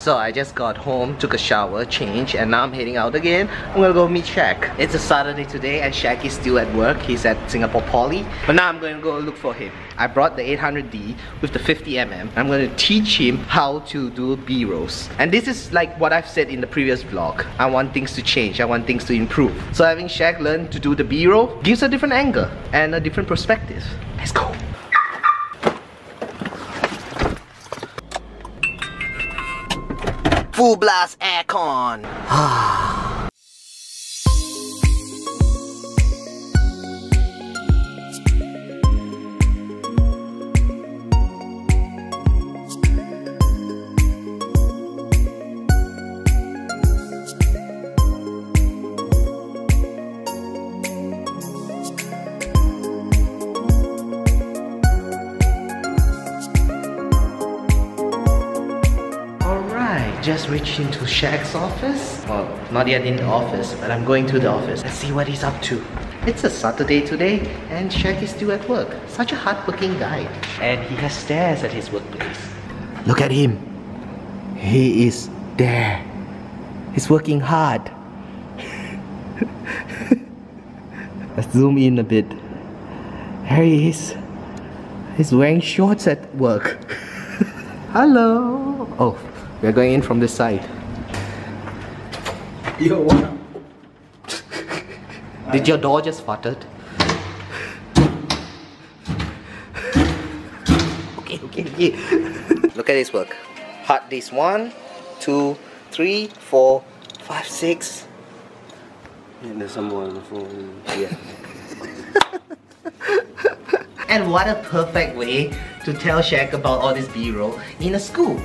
So I just got home, took a shower, changed, and now I'm heading out again. I'm gonna go meet Shaq. It's a Saturday today and Shaq is still at work. He's at Singapore Poly. But now I'm going to go look for him. I brought the 800D with the 50mm. I'm going to teach him how to do B-rolls. And this is like what I've said in the previous vlog. I want things to change. I want things to improve. So having Shaq learn to do the B-roll gives a different angle and a different perspective. Let's go. Full blast aircon. Just reached into Shaq's office. Well, not yet in the office, but I'm going to the office. Let's see what he's up to. It's a Saturday today, and Shaq is still at work. Such a hard-working guy. And he has stairs at his workplace. Look at him. He is there. He's working hard. Let's zoom in a bit. There he is. He's wearing shorts at work. Hello. Oh. We're going in from this side. Yo, what up? Did your door just farted? Okay. Look at this work. Hard disk 1, 2, 3, 4, 5, 6. Yeah, there's some more on the phone. Yeah. And what a perfect way to tell Shaq about all this B-roll in a school.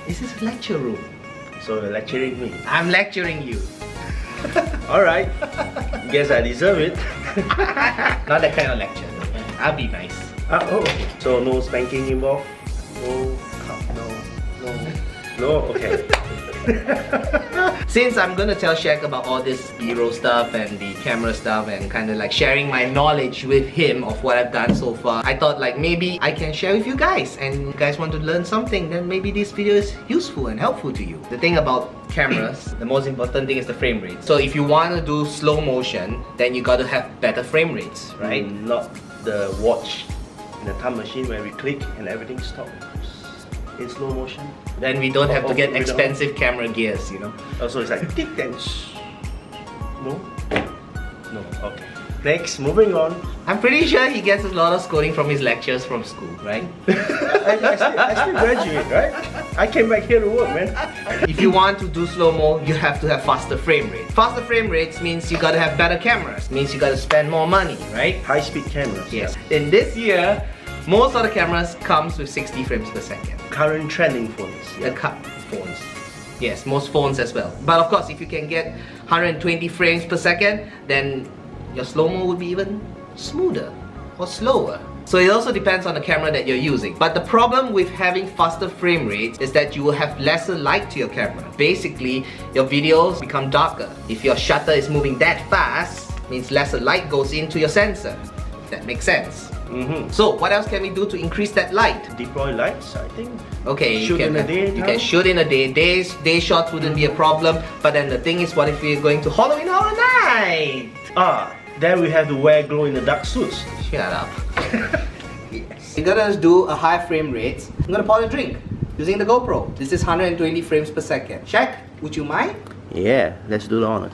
This is a lecture room. So you're lecturing me? I'm lecturing you. Alright. Guess I deserve it. Not that kind of lecture. I'll be nice. Oh, okay. So no spanking involved? No, okay. Since I'm gonna tell Shaq about all this B-roll stuff and the camera stuff and kind of like sharing my knowledge with him of what I've done so far, I thought like maybe I can share with you guys, and you guys want to learn something, then maybe this video is useful and helpful to you. The thing about cameras, the most important thing is the frame rate. So if you want to do slow motion, then you gotta have better frame rates, right? Not the watch in the time machine where we click and everything stops in slow motion. Then we don't have to get expensive camera gears, you know. Also, it's like tick and No? No, okay. Next, moving on. I'm pretty sure he gets a lot of scolding from his lectures from school, right? I still graduate, right? I came back here to work, man. If you want to do slow-mo, you have to have faster frame rate. Faster frame rates means you gotta have better cameras. Means you gotta spend more money, right? High-speed cameras. Yes. In this year, most of the cameras comes with 60 frames per second. Current trending phones. The phones. Yes, most phones as well. But of course, if you can get 120 frames per second, then your slow-mo would be even smoother or slower. So it also depends on the camera that you're using. But the problem with having faster frame rates is that you will have lesser light to your camera. Basically, your videos become darker. If your shutter is moving that fast, means lesser light goes into your sensor. That makes sense. So what else can we do to increase that light? Deploy lights, I think. Okay, shoot in a day. You can shoot in a day. Day shots wouldn't be a problem. But then the thing is, what if we're going to Horror Night? Then we have to wear glow-in-the-dark suits. Shut up. Yes. You're gonna do a high frame rate. I'm gonna pour a drink using the GoPro. This is 120 frames per second. Shaq, would you mind? Yeah, let's do the honor.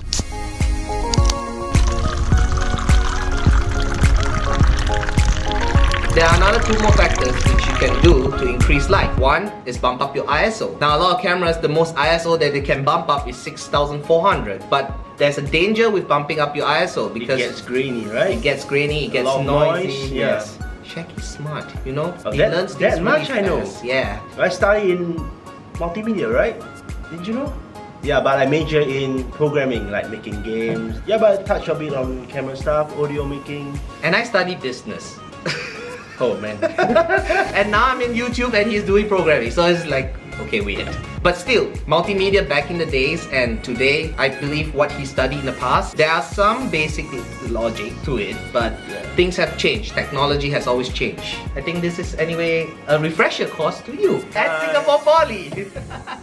There are another two more factors which you can do to increase light. One is bump up your ISO. Now a lot of cameras, the most ISO that they can bump up is 6400. But there's a danger with bumping up your ISO because it gets grainy, right? It gets grainy, it gets noisy. Yes. Shaq is smart, you know? He learns things that much really I know. fast. Yeah. I studied in multimedia, right? Did you know? Yeah, but I major in programming, like making games. Yeah, but I touch a bit on camera stuff, audio making. And I studied business. Oh man. And now I'm in YouTube and he's doing programming. So it's like, okay, weird. But still, multimedia back in the days and today, I believe what he studied in the past, there are some basic logic to it, but things have changed. Technology has always changed. I think this is anyway a refresher course to you at Singapore Poly.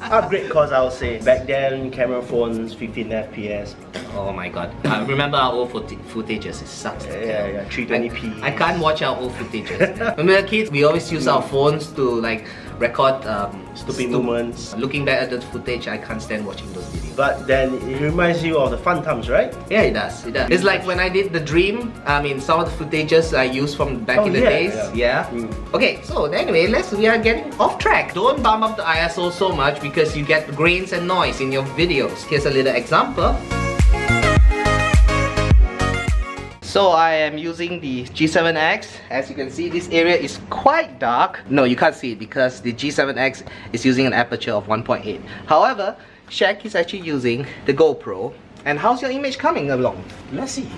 Upgrade course, I would say. Back then, camera phones, 15 FPS. Oh my god. I remember our old footages. It sucks. Yeah, 320p. I can't watch our old footages. When we were kids, we always use our phones to like record stupid moments. Looking back at the footage, I can't stand watching those videos. But then it reminds you of the fun times, right? Yeah, it does. It does. It's like when I did the Dream. I mean, some of the footages I used from back in the days. Yeah. Okay, so anyway, we are getting off track. Don't bump up the ISO so much because you get grains and noise in your videos. Here's a little example. So I am using the G7X. As you can see, this area is quite dark. No, you can't see it because the G7X is using an aperture of 1.8. However, Shaq is actually using the GoPro. And how's your image coming along? Let's see.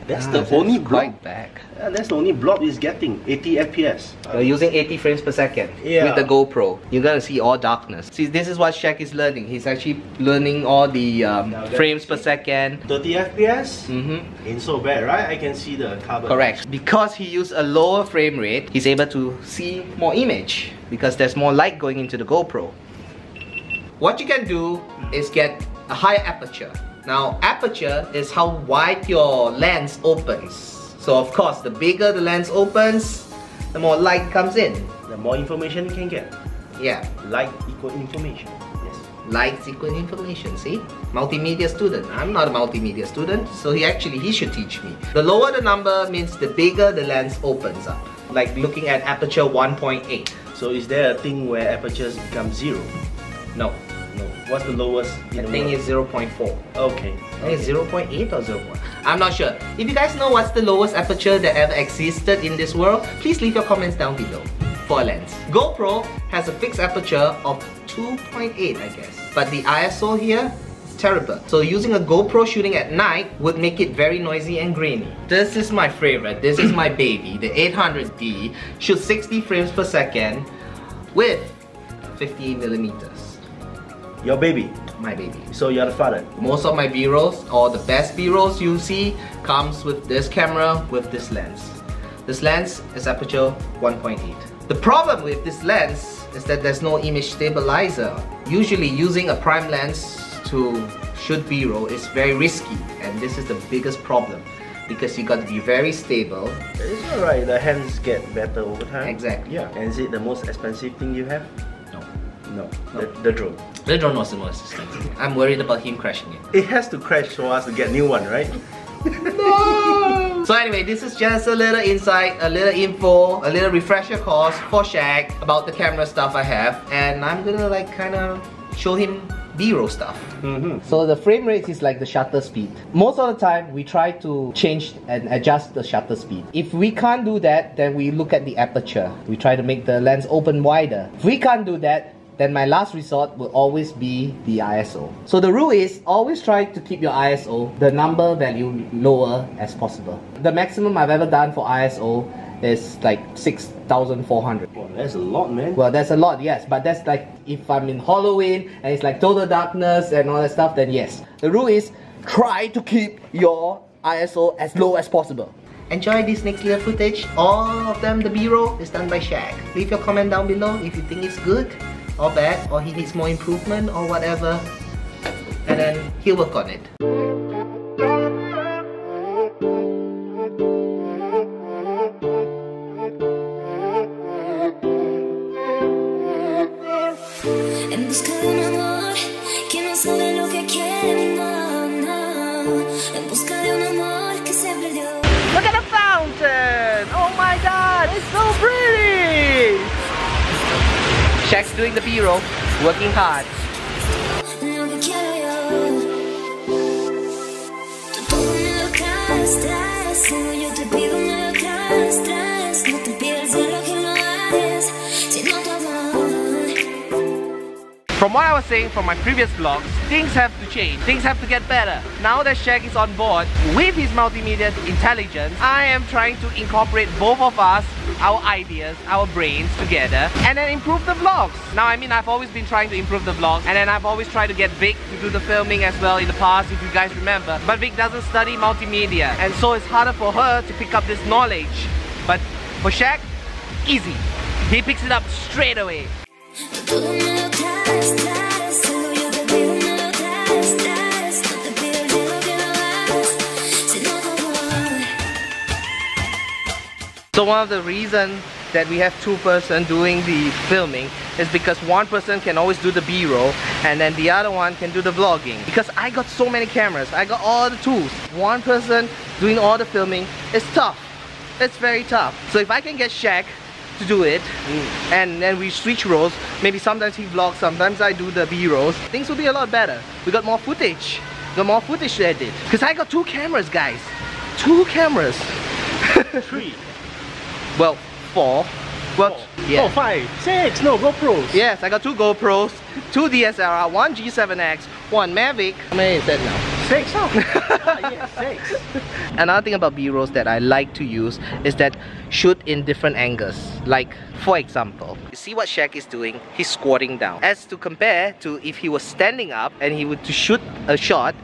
That's the only block. Back. That's the only block is getting 80 FPS. You're using 80 frames per second with the GoPro. You're gonna see all darkness. See, this is what Shaq is learning. He's actually learning all the frames per second. 30 FPS? Ain't so bad, right? I can see the carbon. Correct. Because he used a lower frame rate, he's able to see more image because there's more light going into the GoPro. What you can do is get a higher aperture. Now, aperture is how wide your lens opens. So of course, the bigger the lens opens, the more light comes in. The more information you can get. Yeah. Light equal information. Yes. Light equal information, see? Multimedia student. I'm not a multimedia student, so he should teach me. The lower the number means the bigger the lens opens up. Like looking at aperture 1.8. So is there a thing where apertures become 0? No. No. What's the lowest? I think it's 0.4. Okay. I think it's 0.8 or 0.1. I'm not sure. If you guys know what's the lowest aperture that ever existed in this world, please leave your comments down below for a lens. GoPro has a fixed aperture of 2.8, I guess. But the ISO here is terrible. So using a GoPro shooting at night would make it very noisy and grainy. This is my favorite. This is my baby. The 800D shoots 60 frames per second with 50 millimeters. Your baby? My baby. So you're the father? Most of my B-rolls, or the best B-rolls you see, comes with this camera, with this lens. This lens is aperture 1.8. The problem with this lens is that there's no image stabilizer. Usually using a prime lens to shoot B-roll is very risky, and this is the biggest problem because you got to be very stable. It's alright, the hands get better over time. Exactly. Yeah. And is it the most expensive thing you have? No. No. The drone. The drone was the most expensive. I'm worried about him crashing it. It has to crash for us to get a new one, right? No! So anyway, this is just a little insight, a little info, a little refresher course for Shaq about the camera stuff I have, and I'm gonna like kind of show him B-roll stuff. So the frame rate is like the shutter speed. Most of the time, we try to change and adjust the shutter speed. If we can't do that, then we look at the aperture. We try to make the lens open wider. If we can't do that, then my last resort will always be the ISO. So the rule is always try to keep your ISO, the number value, lower as possible. The maximum I've ever done for ISO is like 6,400. Wow, that's a lot, man. Well, that's a lot, yes, but that's like if I'm in Halloween and it's like total darkness and all that stuff, then yes. The rule is try to keep your ISO as low as possible. Enjoy this next little footage. All of them, the B-roll, is done by Shaq. Leave your comment down below if you think it's good or bad, or he needs more improvement or whatever, and then he'll work on it. En busca de un amor que no sabe lo que quiere, no, no. En busca de un amor que se perdió. Look at the fountain! Oh my god, it's so pretty! Shaq's doing the B-roll, working hard. Lo que quiero yo. Tú todo me lo traes, como yo te pido me lo traes. No te pides de lo que no haces, sino tu amor. From what I was saying from my previous vlogs, things have to change, things have to get better. Now that Shaq is on board with his multimedia intelligence, I am trying to incorporate both of us our ideas, our brains together, and then improve the vlogs. Now, I mean, I've always been trying to improve the vlogs, and then I've always tried to get Vic to do the filming as well in the past, if you guys remember. But Vic doesn't study multimedia, and so it's harder for her to pick up this knowledge. But for Shaq, easy. He picks it up straight away. So one of the reasons that we have two person doing the filming is because one person can always do the B-roll and then the other one can do the vlogging. Because I got so many cameras, I got all the tools. One person doing all the filming is tough. It's very tough. So if I can get Shaq to do it and then we switch roles, maybe sometimes he vlogs, sometimes I do the B-rolls, things will be a lot better. We got more footage. Got more footage to edit. Because I got two cameras, guys. Two cameras. 3. Well, 4. Well, 4, 5, 6, no, GoPros. Yes, I got 2 GoPros, 2 DSLR, 1 G7X, 1 Mavic. How many is that now? 6, yeah, 6. Another thing about B-rolls that I like to use is that shoot in different angles. Like, for example, you see what Shaq is doing? He's squatting down. As to compare to if he was standing up and he would to shoot a shot,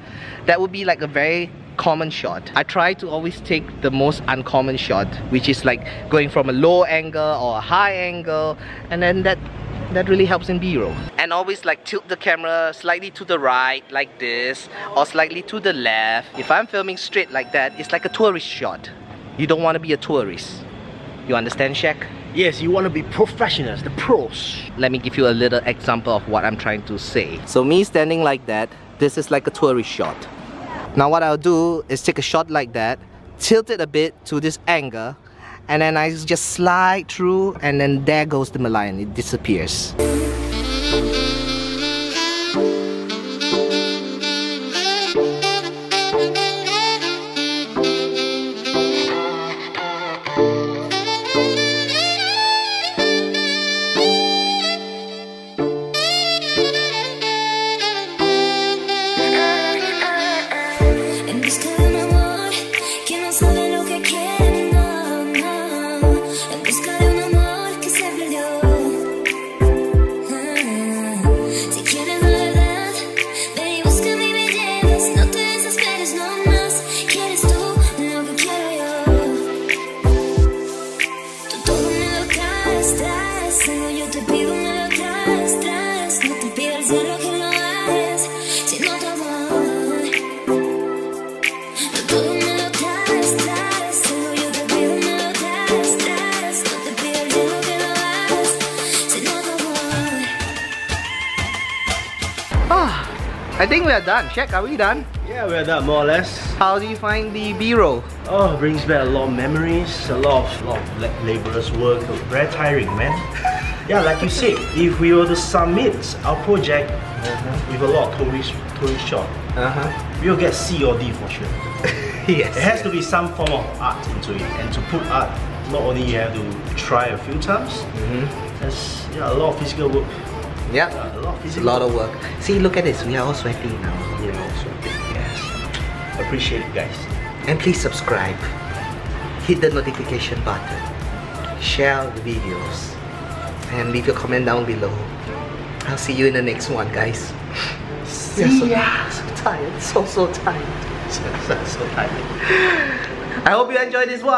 that would be like a very common shot. I try to always take the most uncommon shot, which is like going from a low angle or a high angle, and then that really helps in B-roll. And always like tilt the camera slightly to the right like this, or slightly to the left. If I'm filming straight like that, it's like a tourist shot. You don't want to be a tourist. You understand, Shaq? Yes, you want to be professionals, the pros. Let me give you a little example of what I'm trying to say. So me standing like that, this is like a tourist shot. Now what I'll do is take a shot like that, tilt it a bit to this angle, and then I just slide through, and then there goes the Lion, it disappears. I think we are done. Shaq, are we done? Yeah, we're done, more or less. How do you find the B-roll? Oh, it brings back a lot of memories, a lot of laborious work, very tiring, man. Yeah, like you said, if we were to submit our project with a lot of tourist shot, we'll get C or D for sure. Yes. It has to be some form of art into it, and to put art, not only you have to try a few times, there's a lot of physical work. Yeah, a lot of work. See, look at this. We are all sweaty now. Yeah, all sweaty. Yes. Appreciate it, guys. And please subscribe. Hit the notification button. Share the videos. And leave your comment down below. I'll see you in the next one, guys. See ya. So tired. So tired. So tired. I hope you enjoyed this one.